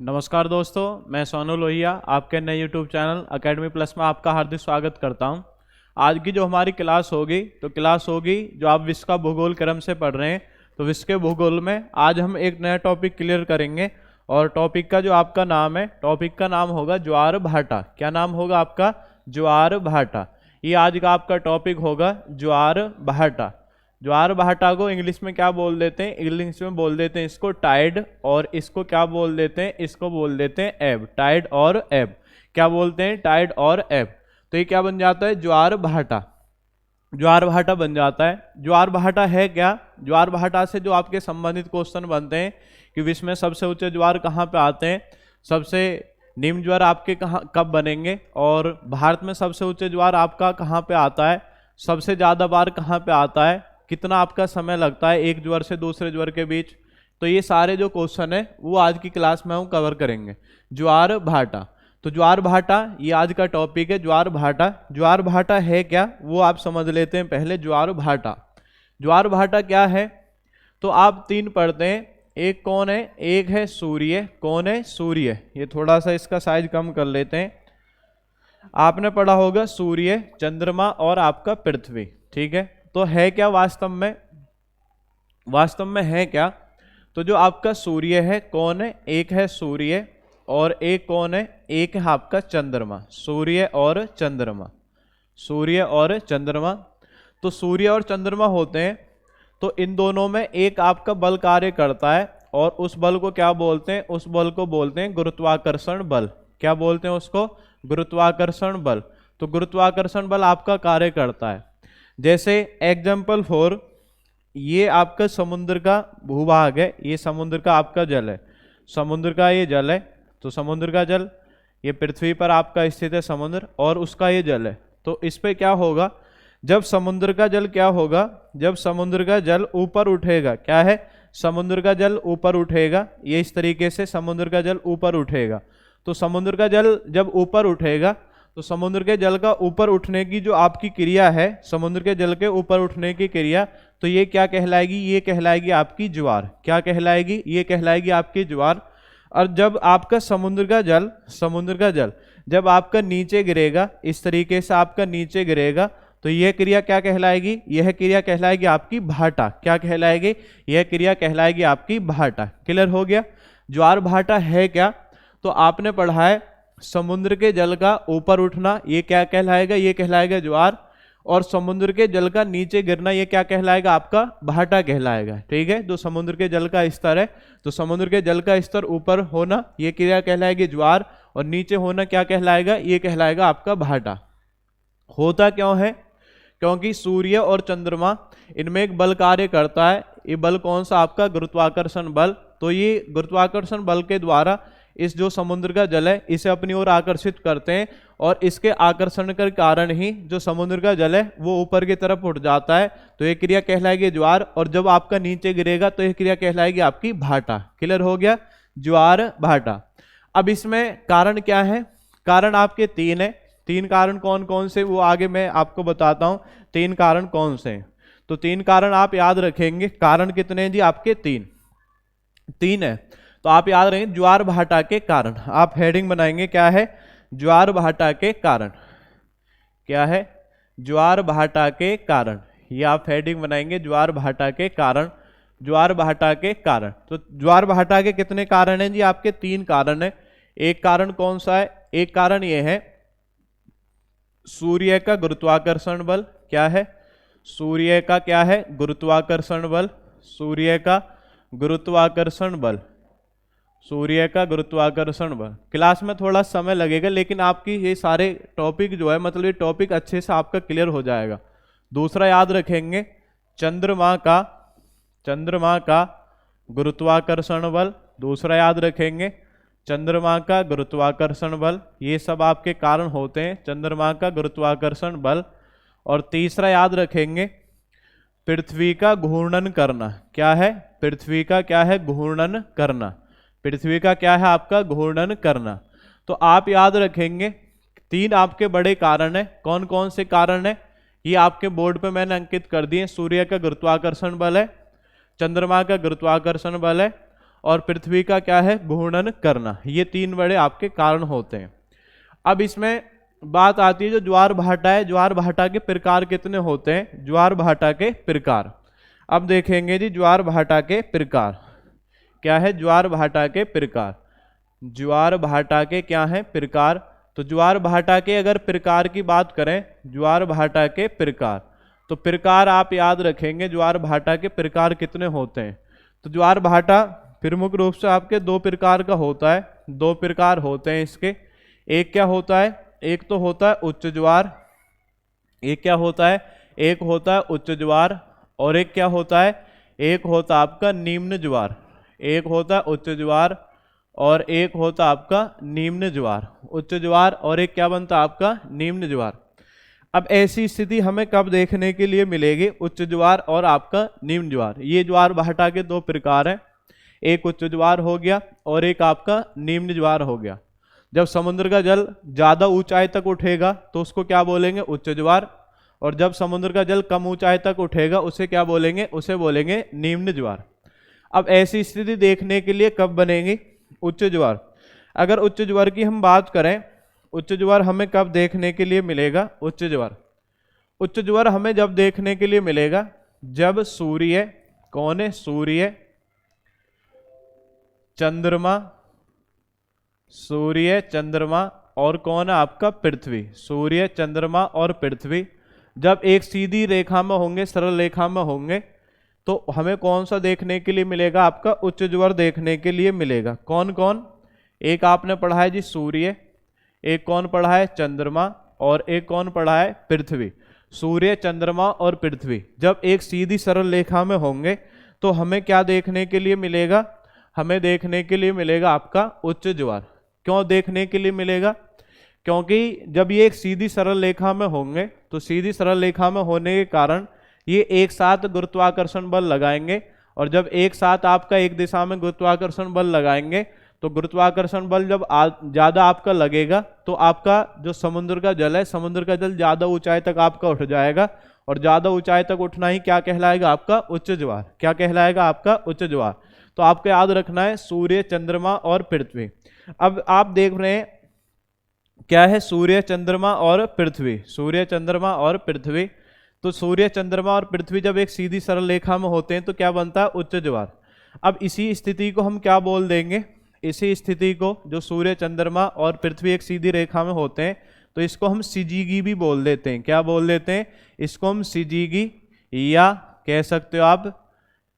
नमस्कार दोस्तों, मैं सोनू लोहिया आपके नए यूट्यूब चैनल अकेडमी प्लस में आपका हार्दिक स्वागत करता हूं। आज की जो हमारी क्लास होगी जो आप विश्व का भूगोल क्रम से पढ़ रहे हैं, तो विश्व के भूगोल में आज हम एक नया टॉपिक क्लियर करेंगे। और टॉपिक का जो आपका नाम है, टॉपिक का नाम होगा ज्वार भाटा। क्या नाम होगा आपका? ज्वार भाटा। ये आज का आपका टॉपिक होगा ज्वार भाटा। ज्वार भाटा को इंग्लिश में क्या बोल देते हैं? इंग्लिश में बोल देते हैं इसको टाइड, और इसको क्या बोल देते हैं? इसको बोल देते हैं एब। टाइड और एब क्या बोलते हैं? टाइड और एब। तो ये क्या बन जाता है? ज्वार भाटा। ज्वार भाटा बन जाता है। ज्वार भाटा है क्या? ज्वार भाटा से जो आपके संबंधित क्वेश्चन बनते हैं कि विश्व में सबसे ऊंचे ज्वार कहाँ पे आते हैं, सबसे निम्न ज्वार आपके कहाँ कब बनेंगे, और भारत में सबसे ऊंचे ज्वार आपका कहाँ पे आता है, सबसे ज्यादा बार कहाँ पे आता है, कितना आपका समय लगता है एक ज्वार से दूसरे ज्वार के बीच। तो ये सारे जो क्वेश्चन है वो आज की क्लास में हम कवर करेंगे। ज्वार भाटा, तो ज्वार भाटा ये आज का टॉपिक है। ज्वार भाटा, ज्वार भाटा है क्या वो आप समझ लेते हैं पहले। ज्वार भाटा, ज्वार भाटा क्या है? तो आप तीन पढ़ते हैं। एक कौन है? एक है सूर्य। कौन है? सूर्य। ये थोड़ा सा इसका साइज कम कर लेते हैं। आपने पढ़ा होगा सूर्य, चंद्रमा और आपका पृथ्वी। ठीक है, तो है क्या वास्तव में? वास्तव में है क्या? तो जो आपका सूर्य है, कौन है? एक है सूर्य, और एक कौन है? एक है आपका चंद्रमा। सूर्य और चंद्रमा, सूर्य और चंद्रमा। तो सूर्य और चंद्रमा होते हैं, तो इन दोनों में एक आपका बल कार्य करता है, और उस बल को क्या बोलते हैं? उस बल को बोलते हैं गुरुत्वाकर्षण बल। क्या बोलते हैं उसको? गुरुत्वाकर्षण बल। तो गुरुत्वाकर्षण बल आपका कार्य करता है। जैसे एग्जाम्पल फॉर, ये आपका समुद्र का भूभाग है, ये समुद्र का आपका जल है, समुद्र का ये जल है। तो समुद्र का जल, ये पृथ्वी पर आपका स्थित है समुद्र, और उसका ये जल है। तो इस पे क्या होगा? जब समुद्र का जल क्या होगा? जब समुद्र का जल ऊपर उठेगा, क्या है? समुद्र का जल ऊपर उठेगा। ये इस तरीके से समुद्र का जल ऊपर उठेगा। तो समुद्र का जल जब ऊपर उठेगा, तो समुद्र के जल का ऊपर उठने की जो आपकी क्रिया है, समुद्र के जल के ऊपर उठने की क्रिया, तो ये क्या कहलाएगी? ये कहलाएगी आपकी ज्वार। क्या कहलाएगी? ये कहलाएगी आपकी ज्वार। और जब आपका समुद्र का जल जब आपका नीचे गिरेगा, इस तरीके से आपका नीचे गिरेगा, तो यह क्रिया क्या कहलाएगी? यह क्रिया कहलाएगी आपकी भाटा। क्या कहलाएगी? यह क्रिया कहलाएगी आपकी भाटा। क्लियर हो गया? ज्वार भाटा है क्या? तो आपने पढ़ा है समुद्र के जल का ऊपर उठना, ये क्या कहलाएगा? ये कहलाएगा ज्वार। और समुद्र के जल का नीचे गिरना, ये क्या कहलाएगा? आपका भाटा कहलाएगा। ठीक है, जो समुद्र के जल का स्तर है, तो समुद्र के जल का स्तर ऊपर होना, ये क्रिया कहलाएगी ज्वार, और नीचे होना क्या कहलाएगा? ये कहलाएगा आपका भाटा। होता क्यों है? क्योंकि सूर्य और चंद्रमा, इनमें एक बल कार्य करता है। ये बल कौन सा? आपका गुरुत्वाकर्षण बल। तो ये गुरुत्वाकर्षण बल के द्वारा इस जो समुद्र का जल है, इसे अपनी ओर आकर्षित करते हैं, और इसके आकर्षण के कारण ही जो समुद्र का जल है वो ऊपर की तरफ उठ जाता है। तो ये क्रिया कहलाएगी ज्वार, और जब आपका नीचे गिरेगा तो ये क्रिया कहलाएगी आपकी भाटा। क्लियर हो गया? ज्वार भाटा। अब इसमें कारण क्या है? कारण आपके तीन है। तीन कारण कौन कौन से, वो आगे मैं आपको बताता हूं। तीन कारण कौन से हैं? तो तीन कारण आप याद रखेंगे। कारण कितने हैं जी? आपके तीन है। तो आप याद रखेंगे ज्वार भाटा के कारण। आप हेडिंग बनाएंगे, क्या है? ज्वार भाटा के कारण। क्या है? ज्वार भाटा के कारण। ये आप हेडिंग बनाएंगे, ज्वार भाटा के कारण। ज्वार भाटा के कारण। तो ज्वार भाटा के कितने कारण हैं जी? आपके तीन कारण है। एक कारण कौन सा है? एक कारण ये है सूर्य का गुरुत्वाकर्षण बल। क्या है? सूर्य का क्या है? गुरुत्वाकर्षण बल। सूर्य का गुरुत्वाकर्षण बल। सूर्य का गुरुत्वाकर्षण बल। क्लास में थोड़ा समय लगेगा, लेकिन आपकी ये सारे टॉपिक जो है, मतलब ये टॉपिक अच्छे से आपका क्लियर हो जाएगा। दूसरा याद रखेंगे चंद्रमा का गुरुत्वाकर्षण बल। दूसरा याद रखेंगे चंद्रमा का गुरुत्वाकर्षण बल। ये सब आपके कारण होते हैं, चंद्रमा का गुरुत्वाकर्षण बल। और तीसरा याद रखेंगे पृथ्वी का घूर्णन करना। क्या है? पृथ्वी का क्या है? घूर्णन करना। पृथ्वी का क्या है? आपका घूर्णन करना। तो आप याद रखेंगे तीन आपके बड़े कारण है। कौन कौन से कारण है? ये आपके बोर्ड पे मैंने अंकित कर दिए। सूर्य का गुरुत्वाकर्षण बल है, चंद्रमा का गुरुत्वाकर्षण बल है, और पृथ्वी का क्या है, घूर्णन करना। ये 3 बड़े आपके कारण होते हैं। अब इसमें बात आती है जो ज्वार भाटा है, ज्वार भाटा के प्रकार कितने होते हैं, ज्वार भाटा के प्रकार। अब देखेंगे जी ज्वार भाटा के प्रकार क्या है, ज्वार भाटा के प्रकार, ज्वार भाटा के क्या है प्रकार। तो ज्वार भाटा के अगर प्रकार की बात करें, ज्वार भाटा के प्रकार, तो प्रकार आप याद रखेंगे ज्वार भाटा के प्रकार कितने होते हैं। तो ज्वार भाटा प्रमुख रूप से आपके 2 प्रकार का होता है, 2 प्रकार होते हैं इसके। एक क्या होता है, एक तो होता है उच्च ज्वार, एक क्या होता है, एक होता है उच्च ज्वार, और एक क्या होता है, एक होता है आपका निम्न ज्वार। एक होता है उच्च ज्वार और एक होता आपका निम्न ज्वार, उच्च ज्वार और एक क्या बनता है आपका निम्न ज्वार। अब ऐसी स्थिति हमें कब देखने के लिए मिलेगी, उच्च ज्वार और आपका निम्न ज्वार। ये ज्वार भाटा के 2 प्रकार हैं, एक उच्च ज्वार हो गया और एक आपका निम्न ज्वार हो गया। जब समुद्र का जल ज्यादा ऊंचाई तक उठेगा तो उसको क्या बोलेंगे, उच्च ज्वार, और जब समुद्र का जल कम ऊंचाई तक उठेगा उसे क्या बोलेंगे, उसे बोलेंगे निम्न ज्वार। अब ऐसी स्थिति देखने के लिए कब बनेगी, उच्च ज्वार। अगर उच्च ज्वार की हम बात करें, उच्च ज्वार हमें कब देखने के लिए मिलेगा, उच्च ज्वार, उच्च ज्वार हमें जब देखने के लिए मिलेगा जब सूर्य, कौन है, सूर्य, चंद्रमा, सूर्य चंद्रमा और कौन है आपका पृथ्वी, सूर्य चंद्रमा और पृथ्वी जब एक सीधी रेखा में होंगे, सरल रेखा में होंगे, तो हमें कौन सा देखने के लिए मिलेगा, आपका उच्च ज्वार देखने के लिए मिलेगा। कौन कौन, एक आपने पढ़ा है जी सूर्य, एक कौन पढ़ा है चंद्रमा, और एक कौन पढ़ा है पृथ्वी। सूर्य चंद्रमा और पृथ्वी जब एक सीधी सरल रेखा में होंगे तो हमें क्या देखने के लिए मिलेगा, हमें देखने के लिए मिलेगा आपका उच्च ज्वार। क्यों देखने के लिए मिलेगा, क्योंकि जब ये एक सीधी सरल रेखा में होंगे तो सीधी सरल रेखा में होने के कारण ये एक साथ गुरुत्वाकर्षण बल लगाएंगे, और जब एक साथ आपका एक दिशा में गुरुत्वाकर्षण बल लगाएंगे तो गुरुत्वाकर्षण बल जब ज्यादा आपका लगेगा तो आपका जो समुद्र का जल है, समुद्र का जल ज्यादा ऊंचाई तक आपका उठ जाएगा, और ज्यादा ऊंचाई तक उठना ही क्या कहलाएगा, आपका उच्च ज्वार। क्या कहलाएगा, आपका उच्च ज्वार। तो आपको याद रखना है सूर्य चंद्रमा और पृथ्वी। अब आप देख रहे हैं क्या है, सूर्य चंद्रमा और पृथ्वी, सूर्य चंद्रमा और पृथ्वी। तो सूर्य चंद्रमा और पृथ्वी जब एक सीधी सरल रेखा में होते हैं तो क्या बनता है, उच्च ज्वार। अब इसी स्थिति को हम क्या बोल देंगे, इसी स्थिति को जो सूर्य चंद्रमा और पृथ्वी एक सीधी रेखा में होते हैं तो इसको हम सिजीगी भी बोल देते हैं। क्या बोल देते हैं, इसको हम सिजीगी, या कह सकते हो आप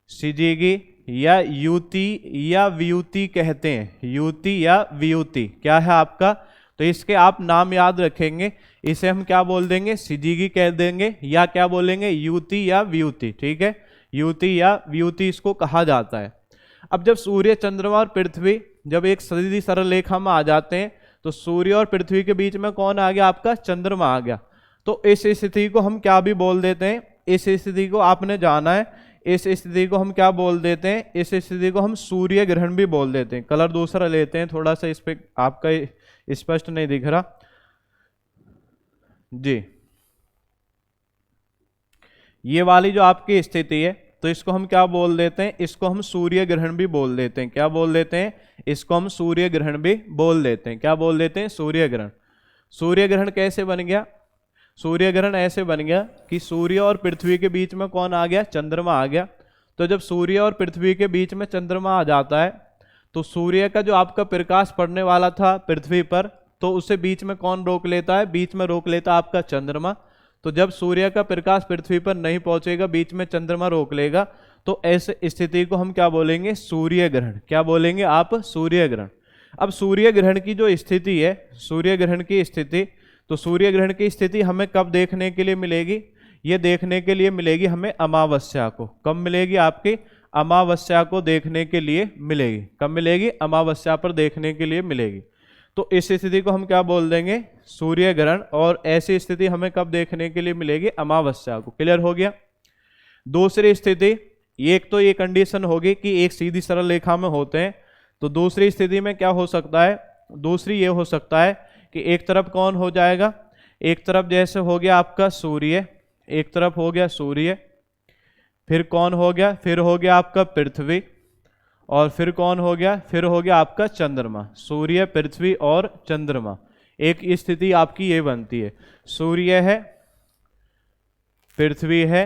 सिजीगी, या युति या व्युति कहते हैं, युति या व्युति क्या है आपका। तो इसके आप नाम याद रखेंगे, इसे हम क्या बोल देंगे, सिजीगी कह देंगे, या क्या बोलेंगे, युति या व्युति। ठीक है, युति या व्युति इसको कहा जाता है। अब जब सूर्य चंद्रमा और पृथ्वी जब एक सीधी सरल रेखा में आ जाते हैं तो सूर्य और पृथ्वी के बीच में कौन आ गया, आपका चंद्रमा आ गया। तो इस स्थिति को हम क्या भी बोल देते हैं, इस स्थिति को आपने जाना है, इस स्थिति को हम क्या बोल देते हैं, इस स्थिति को हम सूर्य ग्रहण भी बोल देते हैं। कलर दूसरा लेते हैं, थोड़ा सा इस पे आपका स्पष्ट नहीं दिख रहा जी। ये वाली जो आपकी स्थिति है तो इसको हम क्या बोल देते हैं, इसको हम सूर्य ग्रहण भी बोल देते हैं। क्या बोल देते हैं, इसको हम सूर्य ग्रहण भी बोल देते हैं। क्या बोल देते हैं, सूर्य ग्रहण। सूर्य ग्रहण कैसे बन गया, सूर्य ग्रहण ऐसे बन गया कि सूर्य और पृथ्वी के बीच में कौन आ गया, चंद्रमा आ गया। तो जब सूर्य और पृथ्वी के बीच में चंद्रमा आ जाता है तो सूर्य का जो आपका प्रकाश पड़ने वाला था पृथ्वी पर, तो उसे बीच में कौन रोक लेता है, बीच में रोक लेता आपका चंद्रमा। तो जब सूर्य का प्रकाश पृथ्वी पर नहीं पहुंचेगा, बीच में चंद्रमा रोक लेगा, तो ऐसे स्थिति को हम क्या बोलेंगे, सूर्य ग्रहण। क्या बोलेंगे आप, सूर्य ग्रहण। अब सूर्य ग्रहण की जो स्थिति है, सूर्य ग्रहण की स्थिति, तो सूर्य ग्रहण की स्थिति हमें कब देखने के लिए मिलेगी, ये देखने के लिए मिलेगी हमें अमावस्या को। कब मिलेगी, आपकी अमावस्या को देखने के लिए मिलेगी। कब मिलेगी, अमावस्या पर देखने के लिए मिलेगी। तो इस स्थिति को हम क्या बोल देंगे, सूर्य ग्रहण। और ऐसी स्थिति हमें कब देखने के लिए मिलेगी, अमावस्या को। क्लियर हो गया। दूसरी स्थिति, एक तो ये कंडीशन होगी कि एक सीधी सरल रेखा में होते हैं, तो दूसरी स्थिति में क्या हो सकता है, दूसरी ये हो सकता है कि एक तरफ कौन हो जाएगा, एक तरफ जैसे हो गया आपका सूर्य, एक तरफ हो गया सूर्य, फिर कौन हो गया, फिर हो गया आपका पृथ्वी, और फिर कौन हो गया, फिर हो गया आपका चंद्रमा। सूर्य, पृथ्वी और चंद्रमा, एक स्थिति आपकी ये बनती है। सूर्य है, पृथ्वी है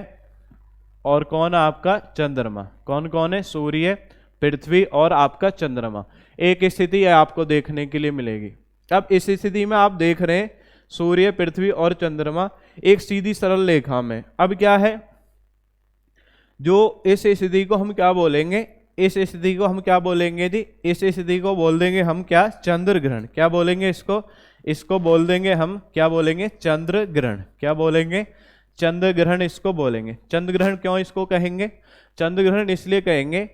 और कौन है आपका चंद्रमा। कौन कौन है, सूर्य, पृथ्वी और आपका चंद्रमा। एक स्थिति है आपको देखने के लिए मिलेगी। अब इस स्थिति में आप देख रहे हैं सूर्य, पृथ्वी और चंद्रमा एक सीधी सरल रेखा में। अब क्या है, जो इस स्थिति को हम क्या बोलेंगे, इस स्थिति को हम क्या बोलेंगे जी, इस स्थिति को बोल देंगे हम क्या, चंद्र ग्रहण। क्या बोलेंगे इसको, इसको बोल देंगे हम क्या बोलेंगे, चंद्र ग्रहण। क्या बोलेंगे, चंद्र ग्रहण इसको बोलेंगे। चंद्र ग्रहण क्यों इसको कहेंगे, चंद्र ग्रहण इसलिए कहेंगे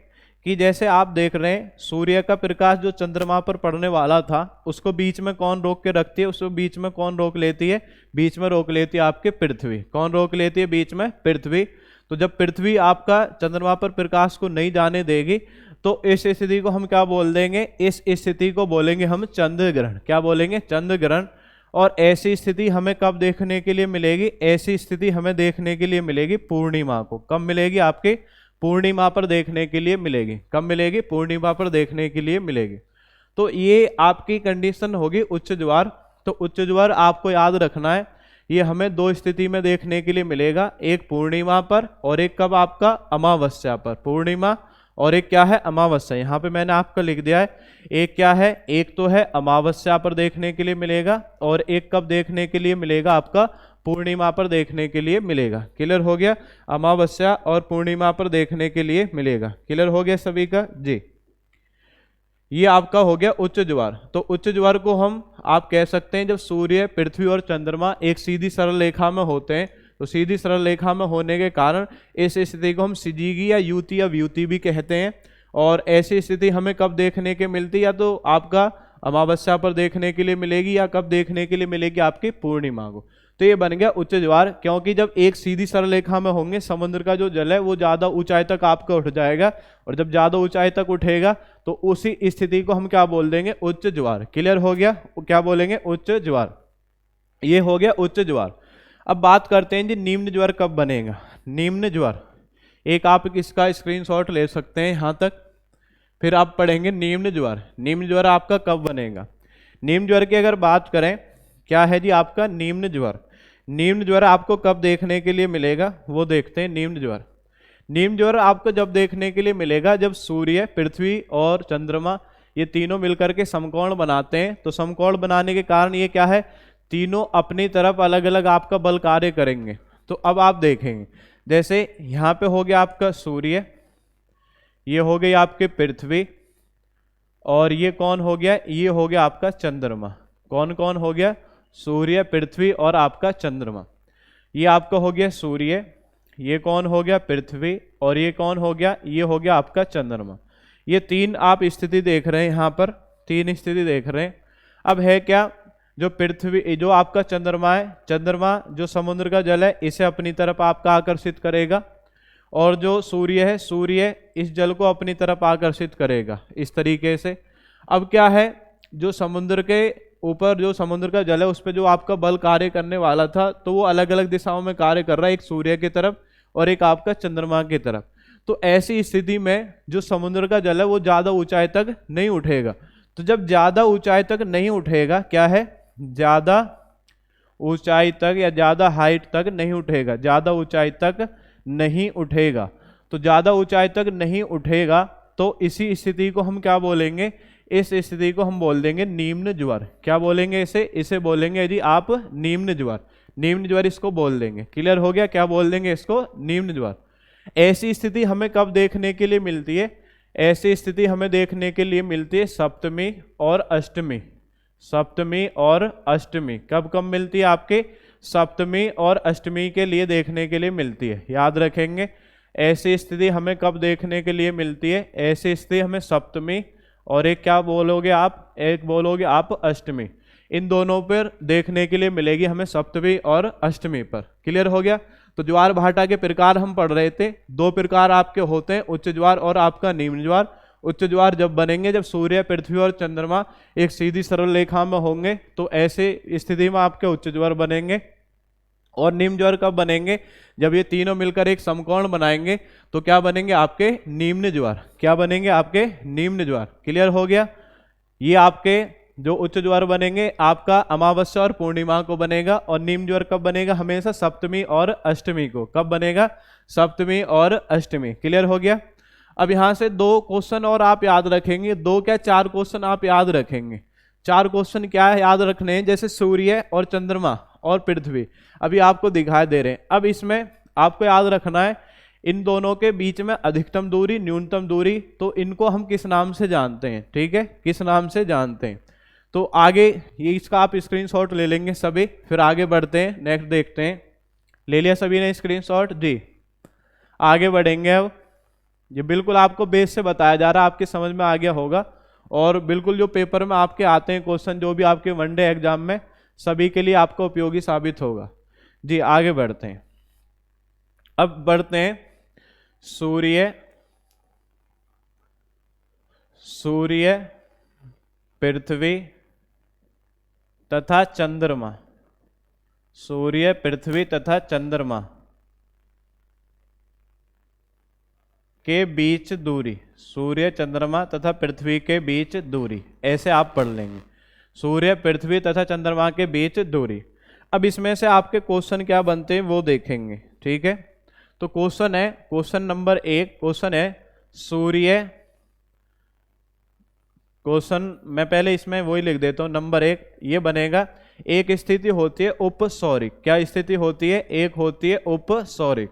कि जैसे आप देख रहे हैं सूर्य का प्रकाश जो चंद्रमा पर पड़ने वाला था उसको बीच में कौन रोक के रखती है, उसको बीच में कौन रोक लेती है, बीच में रोक लेती है आपके पृथ्वी। कौन रोक लेती है बीच में, पृथ्वी। तो जब पृथ्वी आपका चंद्रमा पर प्रकाश को नहीं जाने देगी तो इस स्थिति को हम क्या बोल देंगे, इस स्थिति को बोलेंगे हम चंद्र ग्रहण। क्या बोलेंगे, चंद्र ग्रहण। और ऐसी स्थिति हमें कब देखने के लिए मिलेगी, ऐसी स्थिति हमें देखने के लिए मिलेगी पूर्णिमा को। कब मिलेगी, आपके पूर्णिमा पर देखने के लिए मिलेगी। कब मिलेगी, पूर्णिमा पर देखने के लिए मिलेगी। तो ये आपकी कंडीशन होगी उच्च ज्वार। तो उच्च ज्वार आपको याद रखना है, ये हमें दो स्थिति में देखने के लिए मिलेगा, एक पूर्णिमा पर और एक कब आपका, अमावस्या पर। पूर्णिमा और एक क्या है, अमावस्या। यहाँ पे मैंने आपको लिख दिया है, एक क्या है, एक तो है अमावस्या पर देखने के लिए मिलेगा और एक कब देखने के लिए मिलेगा, आपका पूर्णिमा पर देखने के लिए मिलेगा। क्लियर हो गया, अमावस्या और पूर्णिमा पर देखने के लिए मिलेगा। क्लियर हो गया सभी का जी। ये आपका हो गया उच्च ज्वार। तो उच्च ज्वार को हम आप कह सकते हैं जब सूर्य, पृथ्वी और चंद्रमा एक सीधी सरल रेखा में होते हैं। तो सीधी सरल रेखा में होने के कारण इस स्थिति को हम सिजीगी या युति या व्युति भी कहते हैं। और ऐसी स्थिति हमें कब देखने के मिलती है, या तो आपका अमावस्या पर देखने के लिए मिलेगी या कब देखने के लिए मिलेगी, आपकी पूर्णिमा को। तो ये बन गया उच्च ज्वार, क्योंकि जब एक सीधी सरल रेखा में होंगे समुद्र का जो जल है वो ज़्यादा ऊंचाई तक आपका उठ जाएगा, और जब ज़्यादा ऊंचाई तक उठेगा तो उसी स्थिति को हम क्या बोल देंगे, उच्च ज्वार। क्लियर हो गया, क्या बोलेंगे, उच्च ज्वार। ये हो गया उच्च ज्वार। अब बात करते हैं जी निम्न ज्वार कब बनेगा। निम्न ज्वार, एक आप इसका स्क्रीनशॉट ले सकते हैं यहाँ तक, फिर आप पढ़ेंगे निम्न ज्वार। निम्न ज्वार आपका कब बनेगा। निम्न ज्वार की अगर बात करें, क्या है जी आपका निम्न ज्वार। निम्न ज्वार आपको कब देखने के लिए मिलेगा वो देखते हैं। निम्न ज्वार, निम्न ज्वार आपको जब देखने के लिए मिलेगा जब सूर्य, पृथ्वी और चंद्रमा ये तीनों मिलकर के समकोण बनाते हैं। तो समकोण बनाने के कारण ये क्या है, तीनों अपनी तरफ अलग अलग आपका बल कार्य करेंगे। तो अब आप देखेंगे जैसे यहाँ पे हो गया आपका सूर्य, ये हो गई आपके पृथ्वी और ये कौन हो गया, ये हो गया आपका चंद्रमा। कौन कौन हो गया, सूर्य, पृथ्वी और आपका चंद्रमा। ये आपका हो गया सूर्य, ये कौन हो गया, पृथ्वी, और ये कौन हो गया, ये हो गया आपका चंद्रमा। ये तीन आप स्थिति देख रहे हैं, यहाँ पर तीन स्थिति देख रहे हैं। अब है क्या, जो पृथ्वी, जो आपका चंद्रमा है, चंद्रमा जो समुद्र का जल है इसे अपनी तरफ आपका आकर्षित करेगा, और जो सूर्य है, सूर्य इस जल को अपनी तरफ आकर्षित करेगा इस तरीके से। अब क्या है, जो समुद्र के ऊपर जो समुद्र का जल है उस पर जो आपका बल कार्य करने वाला था तो वो अलग अलग दिशाओं में कार्य कर रहा है, एक सूर्य की तरफ और एक आपका चंद्रमा की तरफ। तो ऐसी स्थिति में जो समुद्र का जल है वो ज़्यादा ऊंचाई तक नहीं उठेगा। तो जब ज़्यादा ऊंचाई तक नहीं उठेगा, क्या है, ज़्यादा ऊंचाई तक या ज़्यादा हाइट तक नहीं उठेगा, ज़्यादा ऊंचाई तक नहीं उठेगा। तो ज़्यादा ऊंचाई तक नहीं उठेगा तो इसी स्थिति को हम क्या बोलेंगे, इस स्थिति को हम बोल देंगे निम्न ज्वार। क्या बोलेंगे इसे बोलेंगे जी आप निम्न ज्वार। निम्न ज्वार इसको बोल देंगे। क्लियर हो गया, क्या बोल देंगे इसको, निम्न ज्वार। ऐसी स्थिति हमें कब देखने के लिए मिलती है, ऐसी स्थिति हमें देखने के लिए मिलती है सप्तमी और अष्टमी। सप्तमी और अष्टमी कब कब मिलती है, आपके सप्तमी और अष्टमी के लिए देखने के लिए मिलती है। याद रखेंगे, ऐसी स्थिति हमें कब देखने के लिए मिलती है, ऐसी स्थिति हमें सप्तमी और एक क्या बोलोगे आप, एक बोलोगे आप अष्टमी। इन दोनों पर देखने के लिए मिलेगी हमें सप्तमी और अष्टमी पर। क्लियर हो गया। तो ज्वार भाटा के प्रकार हम पढ़ रहे थे, दो प्रकार आपके होते हैं, उच्च ज्वार और आपका निम्न ज्वार। उच्च ज्वार जब बनेंगे जब सूर्य, पृथ्वी और चंद्रमा एक सीधी सरल रेखा में होंगे, तो ऐसे स्थिति में आपके उच्च ज्वार बनेंगे। और निम्न ज्वार कब बनेंगे? जब ये तीनों मिलकर एक समकोण बनाएंगे तो क्या बनेंगे? आपके निम्न ज्वार। क्या बनेंगे? आपके निम्न ज्वार। क्लियर हो गया? ये आपके जो उच्च ज्वार बनेंगे आपका अमावस्या और पूर्णिमा को बनेगा, और निम्न ज्वार कब बनेगा? हमेशा सप्तमी और अष्टमी को। कब बनेगा? सप्तमी और अष्टमी। क्लियर हो गया? अब यहां से 2 क्वेश्चन और आप याद रखेंगे, 2 क्या 4 क्वेश्चन आप याद रखेंगे। 4 क्वेश्चन क्या है याद रखने हैं? जैसे सूर्य और चंद्रमा और पृथ्वी अभी आपको दिखाई दे रहे हैं। अब इसमें आपको याद रखना है इन दोनों के बीच में अधिकतम दूरी, न्यूनतम दूरी, तो इनको हम किस नाम से जानते हैं? ठीक है, किस नाम से जानते हैं? तो आगे ये इसका आप स्क्रीनशॉट ले लेंगे सभी, फिर आगे बढ़ते हैं, नेक्स्ट देखते हैं। ले लिया सभी ने स्क्रीनशॉट? जी, आगे बढ़ेंगे। अब ये बिल्कुल आपको बेस से बताया जा रहा है, आपके समझ में आ गया होगा, और बिल्कुल जो पेपर में आपके आते हैं क्वेश्चन, जो भी आपके वनडे एग्जाम में, सभी के लिए आपको उपयोगी साबित होगा। जी, आगे बढ़ते हैं। अब बढ़ते हैं सूर्य, पृथ्वी तथा चंद्रमा। सूर्य, पृथ्वी तथा चंद्रमा के बीच दूरी। सूर्य, चंद्रमा तथा पृथ्वी के बीच दूरी, ऐसे आप पढ़ लेंगे। सूर्य, पृथ्वी तथा चंद्रमा के बीच दूरी। अब इसमें से आपके क्वेश्चन क्या बनते हैं वो देखेंगे। ठीक है, तो क्वेश्चन है, क्वेश्चन नंबर 1 क्वेश्चन है सूर्य। क्वेश्चन मैं पहले इसमें वही लिख देता हूं, नंबर 1 ये बनेगा। एक स्थिति होती है उपसौरिक। क्या स्थिति होती है? एक होती है उपसौरिक।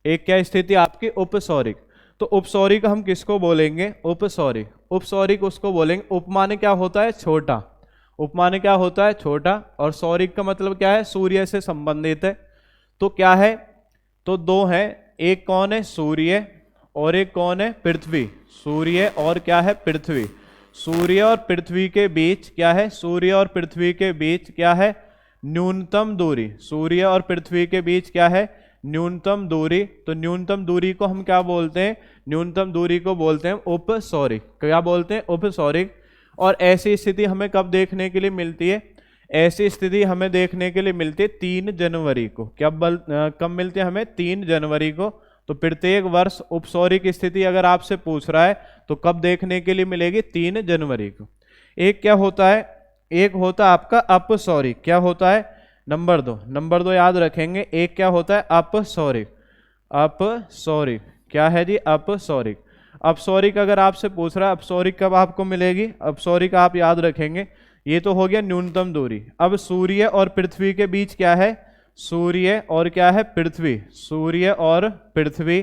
एक क्या स्थिति आपकी? उपसौरिक। तो उपसौरिक हम किसको बोलेंगे? उपसौरिक। उपसौरिक उसको बोलेंगे, उपमाने क्या होता है? छोटा। उपमाने क्या होता है? छोटा। और सौरिक का मतलब क्या है? सूर्य से संबंधित है। तो क्या है? तो 2 है, एक कौन है? सूर्य, और एक कौन है? पृथ्वी। सूर्य और क्या है? पृथ्वी। सूर्य और पृथ्वी के बीच क्या है? सूर्य और पृथ्वी के बीच क्या है? न्यूनतम दूरी। सूर्य और पृथ्वी के बीच क्या है? न्यूनतम दूरी। तो न्यूनतम दूरी को हम क्या बोलते हैं? न्यूनतम दूरी को बोलते हैं उपसौरिक। क्या बोलते हैं? उपसौरिक। और ऐसी स्थिति हमें कब देखने के लिए मिलती है? ऐसी स्थिति हमें देखने के लिए मिलती है 3 जनवरी को। कब मिलती है हमें? 3 जनवरी को। तो प्रत्येक वर्ष उपसौरिक स्थिति अगर आपसे पूछ रहा है तो कब देखने के लिए मिलेगी? 3 जनवरी को। एक क्या होता है? एक होता है आपका अपसौरिक। क्या होता है? नंबर 2 याद रखेंगे। एक क्या होता है? अपसौरिक। अपसौरिक क्या है जी? अपसौरिक। अपसौरिक अगर आपसे पूछ रहा है अपसौरिक कब आपको मिलेगी? अपसौरिक आप याद रखेंगे, ये तो हो गया न्यूनतम दूरी। अब सूर्य और पृथ्वी के बीच क्या है? सूर्य और क्या है? पृथ्वी। सूर्य और पृथ्वी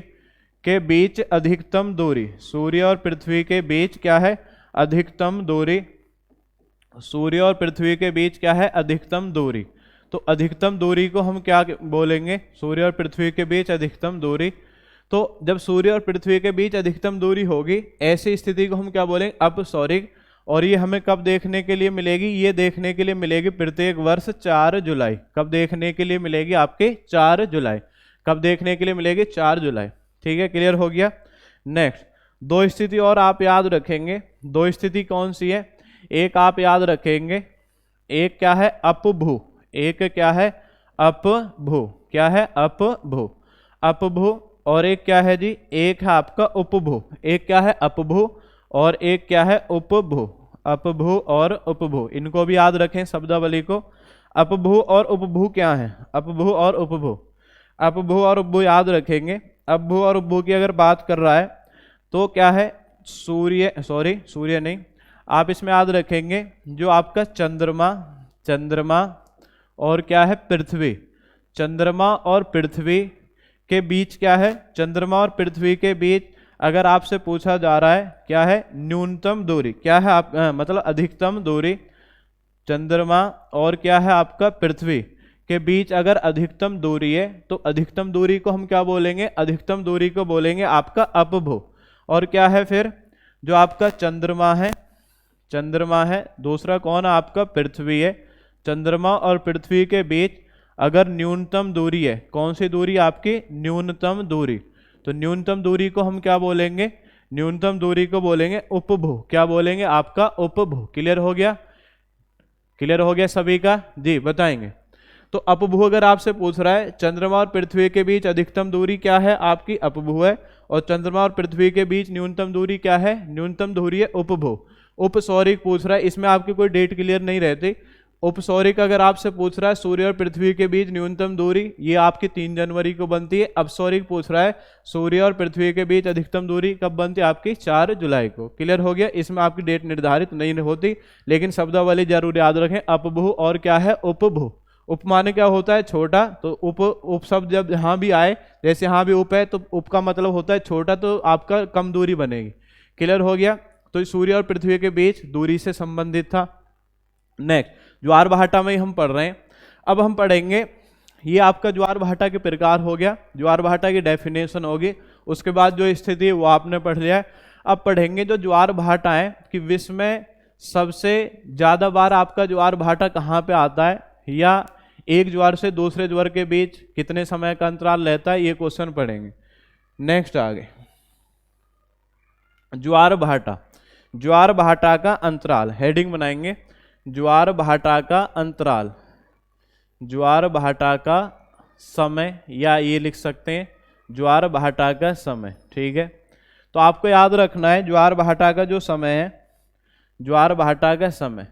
के बीच अधिकतम दूरी। सूर्य और पृथ्वी के बीच क्या है? अधिकतम दूरी। सूर्य और पृथ्वी के बीच क्या है? अधिकतम दूरी। तो अधिकतम दूरी को हम क्या बोलेंगे? सूर्य और पृथ्वी के बीच अधिकतम दूरी। तो जब सूर्य और पृथ्वी के बीच अधिकतम दूरी होगी, ऐसी स्थिति को हम क्या बोलेंगे? अपसौरिक। और ये हमें कब देखने के लिए मिलेगी? ये देखने के लिए मिलेगी प्रत्येक वर्ष 4 जुलाई। कब देखने के लिए मिलेगी? आपके 4 जुलाई। कब देखने के लिए मिलेगी? 4 जुलाई। ठीक है, क्लियर हो गया। नेक्स्ट 2 स्थिति और आप याद रखेंगे। 2 स्थिति कौन सी है? एक आप याद रखेंगे, एक क्या है? अपभू। एक क्या है? अपभू। क्या है? अपभू। अपभू। और एक क्या है जी? एक है आपका उपभू। एक क्या है? अपभू। और एक क्या है? उपभू। अपभू और उपभू, इनको भी याद रखें शब्दावली को। अपभू और उपभू क्या है? अपभू और उपभू। अपभू और उपभू याद रखेंगे। अपभू और उपभू की अगर बात कर रहा है तो क्या है? सूर्य नहीं, आप इसमें याद रखेंगे जो आपका चंद्रमा और क्या है? पृथ्वी। चंद्रमा और पृथ्वी के बीच क्या है? चंद्रमा और पृथ्वी के बीच अगर आपसे पूछा जा रहा है क्या है? न्यूनतम दूरी। क्या है मतलब अधिकतम दूरी। चंद्रमा और क्या है? आपका पृथ्वी के बीच अगर अधिकतम दूरी है तो अधिकतम दूरी को हम क्या बोलेंगे? अधिकतम दूरी को बोलेंगे आपका अपभू। और क्या है फिर? जो आपका चंद्रमा है। दूसरा कौन है? आपका पृथ्वी है। चंद्रमा और पृथ्वी के बीच अगर न्यूनतम दूरी है, कौन सी दूरी? आपकी न्यूनतम दूरी। तो न्यूनतम दूरी को हम क्या बोलेंगे? न्यूनतम दूरी को बोलेंगे उपभू। क्या बोलेंगे? आपका उपभू। क्लियर हो गया? क्लियर हो गया सभी का? जी बताएंगे। तो अपभू अगर आपसे पूछ रहा है चंद्रमा और पृथ्वी के बीच अधिकतम दूरी क्या है, आपकी अपभू है, और चंद्रमा और पृथ्वी के बीच न्यूनतम दूरी क्या है, न्यूनतम दूरी है उपभू। उपसौरिक पूछ रहा है, इसमें आपकी कोई डेट क्लियर नहीं रहती। उपसौरिक अगर आपसे पूछ रहा है सूर्य और पृथ्वी के बीच न्यूनतम दूरी, ये आपकी 3 जनवरी को बनती है। अपसौरिक पूछ रहा है सूर्य और पृथ्वी के बीच अधिकतम दूरी कब बनती है, आपकी 4 जुलाई को। क्लियर हो गया, इसमें आपकी डेट निर्धारित नहीं होती, लेकिन शब्दावली जरूर याद रखें, अपभू और क्या है, उपभू। उप माने क्या होता है, छोटा, तो उप शब्द जब यहाँ भी आए, जैसे यहाँ भी उप है तो उप का मतलब होता है छोटा, तो आपका कम दूरी बनेगी। क्लियर हो गया, तो सूर्य और पृथ्वी के बीच दूरी से संबंधित था। नेक्स्ट ज्वार भाटा में ही हम पढ़ रहे हैं। अब हम पढ़ेंगे, ये आपका ज्वार भाटा के प्रकार हो गया, ज्वार भाटा की डेफिनेशन होगी, उसके बाद जो स्थिति है वो आपने पढ़ लिया है। अब पढ़ेंगे जो ज्वार भाटा है कि विश्व में सबसे ज्यादा बार आपका ज्वार भाटा कहाँ पे आता है, या एक ज्वार से दूसरे ज्वार के बीच कितने समय का अंतराल रहता है, ये क्वेश्चन पढ़ेंगे। नेक्स्ट आगे ज्वार भाटा, ज्वार भाटा का अंतराल हेडिंग बनाएंगे, ज्वार भाटा का अंतराल, ज्वार भाटा का समय, या ये लिख सकते हैं ज्वार भाटा का समय। ठीक है, तो आपको याद रखना है ज्वार भाटा का जो समय है, ज्वार भाटा का समय,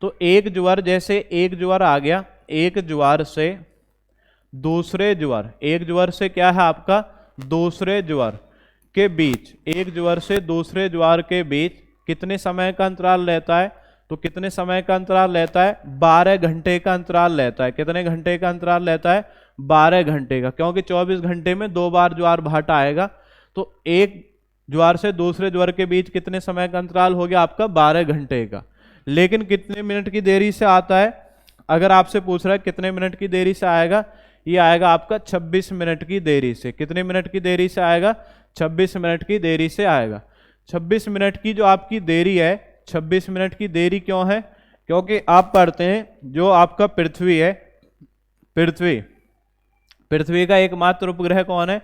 तो एक ज्वार, जैसे एक ज्वार आ गया, एक ज्वार से दूसरे ज्वार, एक ज्वार से क्या है आपका दूसरे ज्वार के बीच, एक ज्वार से दूसरे ज्वार के बीच कितने समय का अंतराल रहता है, तो कितने समय का अंतराल रहता है, 12 घंटे का अंतराल रहता है। कितने घंटे का अंतराल रहता है, 12 घंटे का, क्योंकि 24 घंटे में 2 बार ज्वार भाटा आएगा। तो एक ज्वार से दूसरे ज्वार के बीच कितने समय का अंतराल हो गया आपका, 12 घंटे का। लेकिन कितने मिनट की देरी से आता है, अगर आपसे पूछ रहा है कितने मिनट की देरी से आएगा, ये आएगा आपका 26 मिनट की देरी से। कितने मिनट की देरी से आएगा, 26 मिनट की देरी से आएगा। 26 मिनट की जो आपकी देरी है, 26 मिनट की देरी क्यों है, क्योंकि आप पढ़ते हैं जो आपका पृथ्वी है, पृथ्वी का एकमात्र उपग्रह कौन है,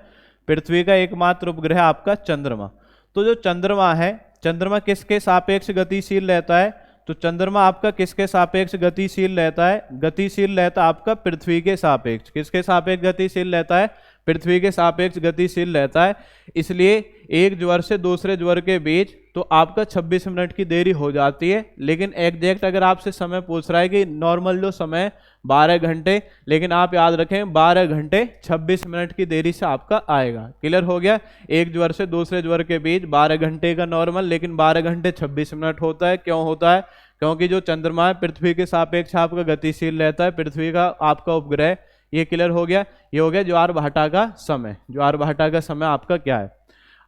पृथ्वी का एकमात्र उपग्रह आपका चंद्रमा। तो जो चंद्रमा है, चंद्रमा किसके सापेक्ष गतिशील रहता है, तो चंद्रमा आपका किसके सापेक्ष गतिशील रहता है, गतिशील रहता है आपका पृथ्वी के सापेक्ष। किसके सापेक्ष गतिशील रहता है, पृथ्वी के सापेक्ष गतिशील रहता है। इसलिए एक ज्वार से दूसरे ज्वार के बीच तो आपका 26 मिनट की देरी हो जाती है। लेकिन एग्जैक्ट अगर आपसे समय पूछ रहा है कि नॉर्मल जो समय 12 घंटे, लेकिन आप याद रखें 12 घंटे 26 मिनट की देरी से आपका आएगा। क्लियर हो गया, एक ज्वार से दूसरे ज्वार के बीच 12 घंटे का नॉर्मल, लेकिन 12 घंटे 26 मिनट होता है। क्यों होता है, क्योंकि जो चंद्रमा है पृथ्वी के सापेक्ष आपका गतिशील रहता है, पृथ्वी का आपका उपग्रह। ये क्लियर हो गया, ये हो गया ज्वार भाटा का समय। ज्वार भाटा का समय आपका क्या है।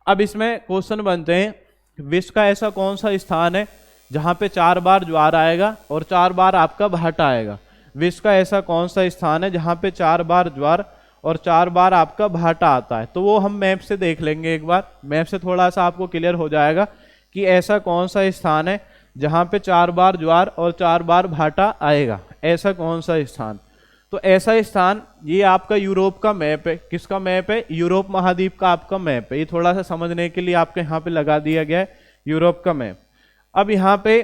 अब इसमें क्वेश्चन बनते हैं, विश्व का ऐसा कौन सा स्थान है जहां पे 4 बार ज्वार आएगा और 4 बार आपका भाटा आएगा। विश्व का ऐसा कौन सा स्थान है जहां पे 4 बार ज्वार और 4 बार आपका भाटा आता है। तो वो हम मैप से देख लेंगे एक बार, मैप से थोड़ा सा आपको क्लियर हो जाएगा कि ऐसा कौन सा स्थान है जहां पे 4 बार ज्वार और 4 बार भाटा आएगा। ऐसा कौन सा स्थान, तो ऐसा स्थान ये आपका यूरोप का मैप है। किसका मैप है, यूरोप महाद्वीप का आपका मैप है। ये थोड़ा सा समझने के लिए आपके यहाँ पे लगा दिया गया है यूरोप का मैप। अब यहाँ पे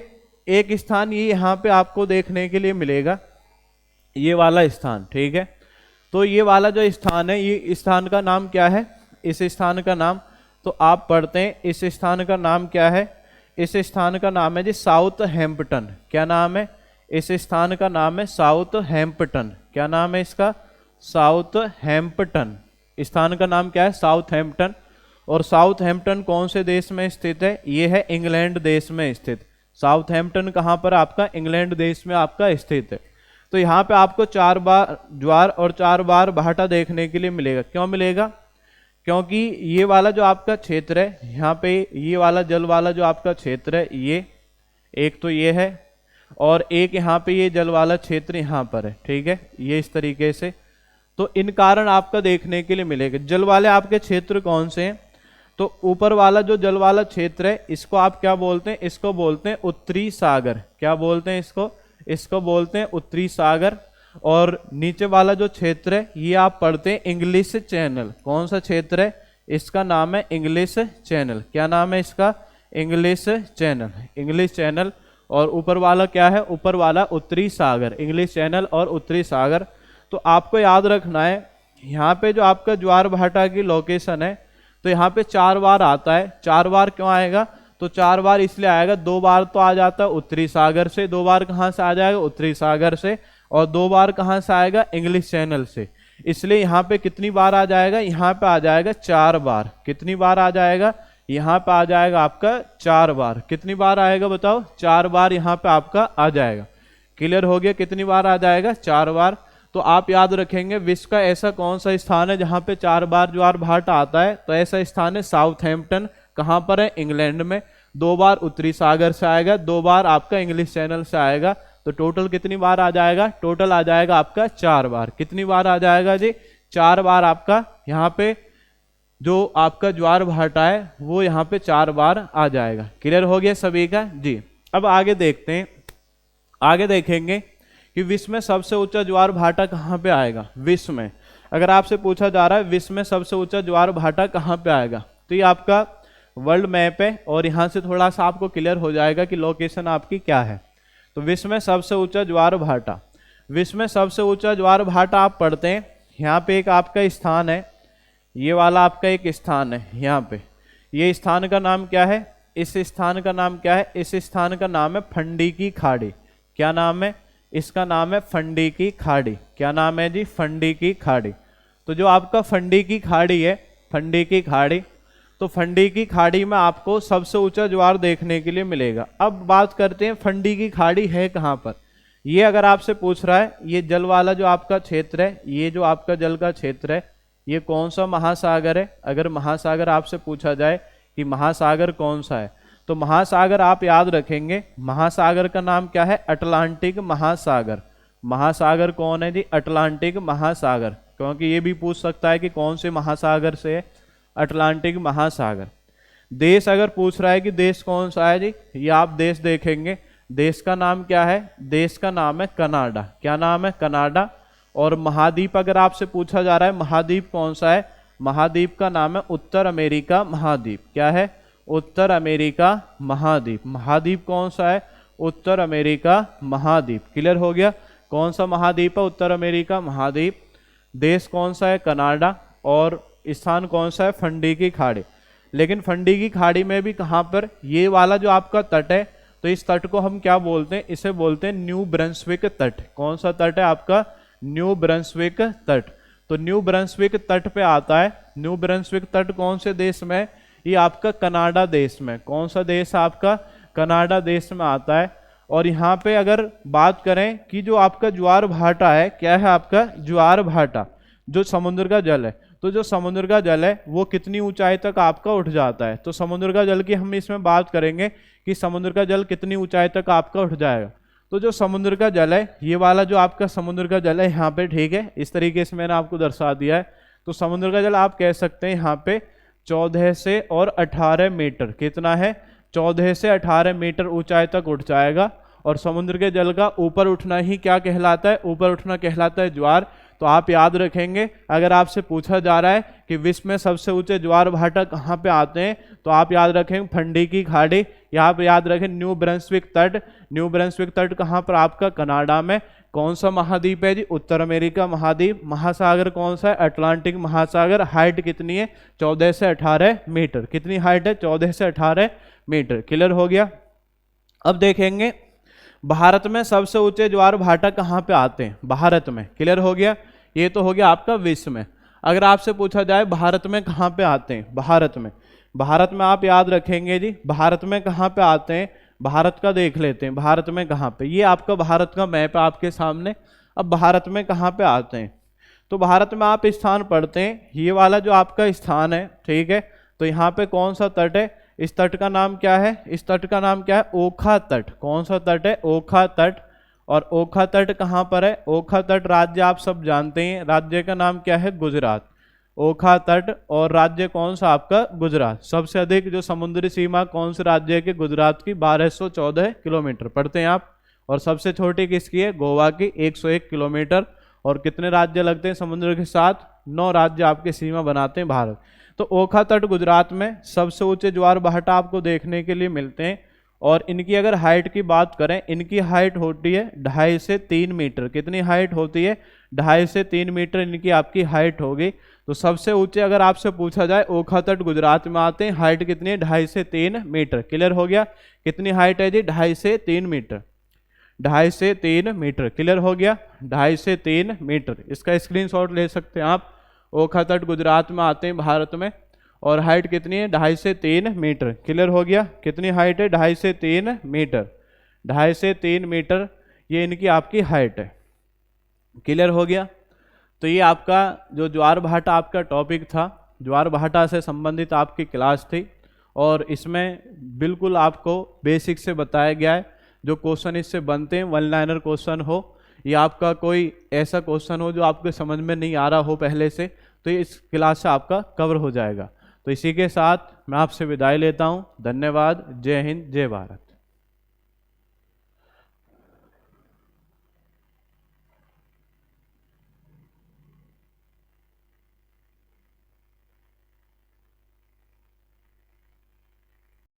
एक स्थान ये यहाँ पे आपको देखने के लिए मिलेगा, ये वाला स्थान। ठीक है, तो ये वाला जो स्थान है, ये स्थान का नाम क्या है, इस स्थान का नाम तो आप पढ़ते हैं, इस स्थान का नाम क्या है, इस स्थान का नाम है जी साउथहैम्पटन। क्या नाम है, इस स्थान का नाम है साउथहैम्पटन। क्या नाम है इसका, साउथहैम्पटन। स्थान का नाम क्या है, साउथहैम्पटन। और साउथहैम्पटन कौन से देश में स्थित है, ये है इंग्लैंड देश में स्थित। साउथहैम्पटन कहाँ पर आपका, इंग्लैंड देश में आपका स्थित है। तो यहाँ पे आपको 4 बार ज्वार और 4 बार भाटा देखने के लिए मिलेगा। क्यों मिलेगा, क्योंकि ये वाला जो आपका क्षेत्र है, यहाँ पे ये वाला जल वाला जो आपका क्षेत्र है, ये एक तो ये है, और एक यहाँ पे ये जल वाला क्षेत्र यहाँ पर है। ठीक है, ये इस तरीके से, तो इन कारण आपका देखने के लिए मिलेगा। जल वाले आपके क्षेत्र कौन से हैं, तो ऊपर वाला जो जल वाला क्षेत्र है इसको आप क्या बोलते हैं, इसको बोलते हैं उत्तरी सागर। क्या बोलते हैं इसको, इसको बोलते हैं उत्तरी सागर। और नीचे वाला जो क्षेत्र है ये आप पढ़ते हैं इंग्लिश चैनल। कौन सा क्षेत्र है, इसका नाम है इंग्लिश चैनल। क्या नाम है इसका, इंग्लिश चैनल, इंग्लिश चैनल। और ऊपर वाला क्या है, ऊपर वाला उत्तरी सागर, इंग्लिश चैनल और उत्तरी सागर। तो आपको याद रखना है यहाँ पे जो आपका ज्वार भाटा की लोकेशन है, तो यहाँ पे 4 बार आता है। 4 बार क्यों आएगा, तो 4 बार इसलिए आएगा, 2 बार तो आ जाता है उत्तरी सागर से, 2 बार कहाँ से आ जाएगा, उत्तरी सागर से, और 2 बार कहाँ से आएगा, इंग्लिश चैनल से। इसलिए यहाँ पे कितनी बार आ जाएगा, यहाँ पे आ जाएगा 4 बार। कितनी बार आ जाएगा, यहाँ पे आ जाएगा आपका 4 बार। कितनी बार आएगा बताओ, 4 बार यहाँ पे आपका आ जाएगा। क्लियर हो गया, कितनी बार आ जाएगा, 4 बार। तो आप याद रखेंगे विश्व का ऐसा कौन सा स्थान है जहाँ पे 4 बार ज्वार भाटा आता है, तो ऐसा स्थान है साउथहैम्पटन। कहाँ पर है, इंग्लैंड में। 2 बार उत्तरी सागर से आएगा, 2 बार आपका इंग्लिश चैनल से आएगा। तो टोटल कितनी बार आ जाएगा, टोटल आ जाएगा आपका 4 बार। कितनी बार आ जाएगा जी, 4 बार आपका यहाँ पे जो आपका ज्वार भाटा है वो यहाँ पे 4 बार आ जाएगा। क्लियर हो गया सभी का जी। अब आगे देखते हैं, आगे देखेंगे कि विश्व में सबसे ऊंचा ज्वार भाटा कहाँ पे आएगा। विश्व में अगर आपसे पूछा जा रहा है विश्व में सबसे ऊंचा ज्वार भाटा कहाँ पे आएगा, तो ये आपका वर्ल्ड मैप है और यहाँ से थोड़ा सा आपको क्लियर हो जाएगा कि लोकेशन आपकी क्या है। तो विश्व में सबसे ऊंचा ज्वार भाटा, विश्व में सबसे ऊंचा ज्वार भाटा आप पढ़ते हैं, यहाँ पे एक आपका स्थान है, ये वाला आपका एक स्थान है यहाँ पे। ये स्थान का नाम क्या है, इस स्थान का नाम क्या है, इस स्थान का नाम है फंडी की खाड़ी। क्या नाम है, इसका नाम है फंडी की खाड़ी। क्या नाम है जी, फंडी की खाड़ी। तो जो आपका फंडी की खाड़ी है, फंडी की खाड़ी, तो फंडी की खाड़ी में आपको सबसे ऊंचा ज्वार देखने के लिए मिलेगा। अब बात करते हैं फंडी की खाड़ी है कहाँ पर। ये अगर आपसे पूछ रहा है, ये जल वाला जो आपका क्षेत्र है, ये जो आपका जल का क्षेत्र है, ये कौन सा महासागर है। अगर महासागर आपसे पूछा जाए कि महासागर कौन सा है, तो महासागर आप याद रखेंगे, महासागर का नाम क्या है, अटलांटिक महासागर। महासागर कौन है जी, अटलांटिक महासागर। क्योंकि ये भी पूछ सकता है कि कौन से महासागर से है, अटलांटिक महासागर। देश अगर पूछ रहा है कि देश कौन सा है जी, ये आप देश देखेंगे, देश का नाम क्या है, देश का नाम है कनाडा। क्या नाम है, कनाडा। और महाद्वीप अगर आपसे पूछा जा रहा है महाद्वीप कौन सा है, महाद्वीप का नाम है उत्तर अमेरिका महाद्वीप। क्या है, उत्तर अमेरिका महाद्वीप। महाद्वीप कौन सा है, उत्तर अमेरिका महाद्वीप। क्लियर हो गया, कौन सा महाद्वीप है, उत्तर अमेरिका महाद्वीप। देश कौन सा है, कनाडा। और स्थान कौन सा है, फंडी की खाड़ी। लेकिन फंडी की खाड़ी में भी कहाँ पर, ये वाला जो आपका तट है, तो इस तट को हम क्या बोलते हैं, इसे बोलते हैं न्यू ब्रंसविक तट। कौन सा तट है आपका, न्यू ब्रंसविक तट। तो न्यू ब्रंसविक तट पे आता है। न्यू ब्रंसविक तट कौन से देश में, ये आपका कनाडा देश में। कौन सा देश आपका, कनाडा देश में आता है। और यहाँ पे अगर बात करें कि जो आपका ज्वार भाटा है, क्या है आपका ज्वार भाटा, जो समुद्र का जल है, तो जो समुद्र का जल है वो कितनी ऊंचाई तक आपका उठ जाता है। तो समुद्र का जल की हम इसमें बात करेंगे कि समुद्र का जल कितनी ऊंचाई तक आपका उठ जाएगा। तो जो समुद्र का जल है, ये वाला जो आपका समुद्र का जल है यहाँ पे, ठीक है, इस तरीके से मैंने आपको दर्शा दिया है। तो समुद्र का जल आप कह सकते हैं यहाँ पे 14 से और 18 मीटर, कितना है, 14 से 18 मीटर ऊंचाई तक उठ जाएगा। और समुद्र के जल का ऊपर उठना ही क्या कहलाता है, ऊपर उठना कहलाता है ज्वार। तो आप याद रखेंगे, अगर आपसे पूछा जा रहा है कि विश्व में सबसे ऊंचे ज्वार भाटा कहाँ पे आते हैं, तो आप याद रखेंगे फंडी की खाड़ी। यहाँ पे याद रखें न्यू ब्रंसविक तट। न्यू ब्रंसविक तट कहाँ पर आपका, कनाडा में। कौन सा महाद्वीप है जी, उत्तर अमेरिका महाद्वीप। महासागर कौन सा है, अटलांटिक महासागर। हाइट कितनी है, 14 से 18 मीटर। कितनी हाइट है, 14 से 18 मीटर। क्लियर हो गया। अब देखेंगे भारत में सबसे ऊंचे ज्वार भाटा कहाँ पे आते हैं, भारत में। क्लियर हो गया, ये तो हो गया आपका विश्व में। अगर आपसे पूछा जाए भारत में कहाँ पे आते हैं, भारत में, भारत में आप याद रखेंगे जी, भारत में कहाँ पे आते हैं, भारत का देख लेते हैं, भारत में कहाँ पे। ये आपका भारत का मैप है आपके सामने। अब भारत में कहाँ पे आते हैं, तो भारत में आप स्थान पढ़ते हैं, ये वाला जो आपका स्थान है, ठीक है। तो यहाँ पे कौन सा तट है, इस तट का नाम क्या है, इस तट का नाम क्या है, ओखा तट। कौन सा तट है, ओखा तट। और ओखा तट कहाँ पर है, ओखा तट राज्य आप सब जानते हैं, राज्य का नाम क्या है, गुजरात। ओखा तट और राज्य कौन सा आपका, गुजरात। सबसे अधिक जो समुद्री सीमा कौन से राज्य की, गुजरात की, 1214 किलोमीटर पढ़ते हैं आप। और सबसे छोटी किसकी है, गोवा की, 101 किलोमीटर। और कितने राज्य लगते हैं समुद्र के साथ, 9 राज्य आपके सीमा बनाते हैं भारत। तो ओखा तट गुजरात में सबसे ऊंचे ज्वार भाटा आपको देखने के लिए मिलते हैं। और इनकी अगर हाइट की बात करें, इनकी हाइट होती है 2.5 से 3 मीटर। कितनी हाइट होती है? 2.5 से 3 मीटर इनकी आपकी हाइट होगी। तो सबसे ऊंचे अगर आपसे पूछा जाए, ओखा तट गुजरात में आते हैं, हाइट कितनी है? 2.5 से 3 मीटर। क्लियर हो गया? कितनी हाइट है जी? 2.5 से 3 मीटर। 2.5 से 3 मीटर। क्लियर हो गया? 2.5 से 3 मीटर। इसका स्क्रीनशॉट ले सकते हैं आप। ओखा तट गुजरात में आते हैं भारत में, और हाइट कितनी है? 2.5 से 3 मीटर। क्लियर हो गया? कितनी हाइट है? 2.5 से 3 मीटर। 2.5 से 3 मीटर ये इनकी आपकी हाइट है। क्लियर हो गया? तो ये आपका जो ज्वार भाटा आपका टॉपिक था, ज्वार भाटा से संबंधित आपकी क्लास थी, और इसमें बिल्कुल आपको बेसिक से बताया गया है। जो क्वेश्चन इससे बनते हैं, वन लाइनर क्वेश्चन हो या आपका कोई ऐसा क्वेश्चन हो जो आपको समझ में नहीं आ रहा हो पहले से, तो ये इस क्लास से आपका कवर हो जाएगा। तो इसी के साथ मैं आपसे विदाई लेता हूँ। धन्यवाद। जय हिंद, जय भारत।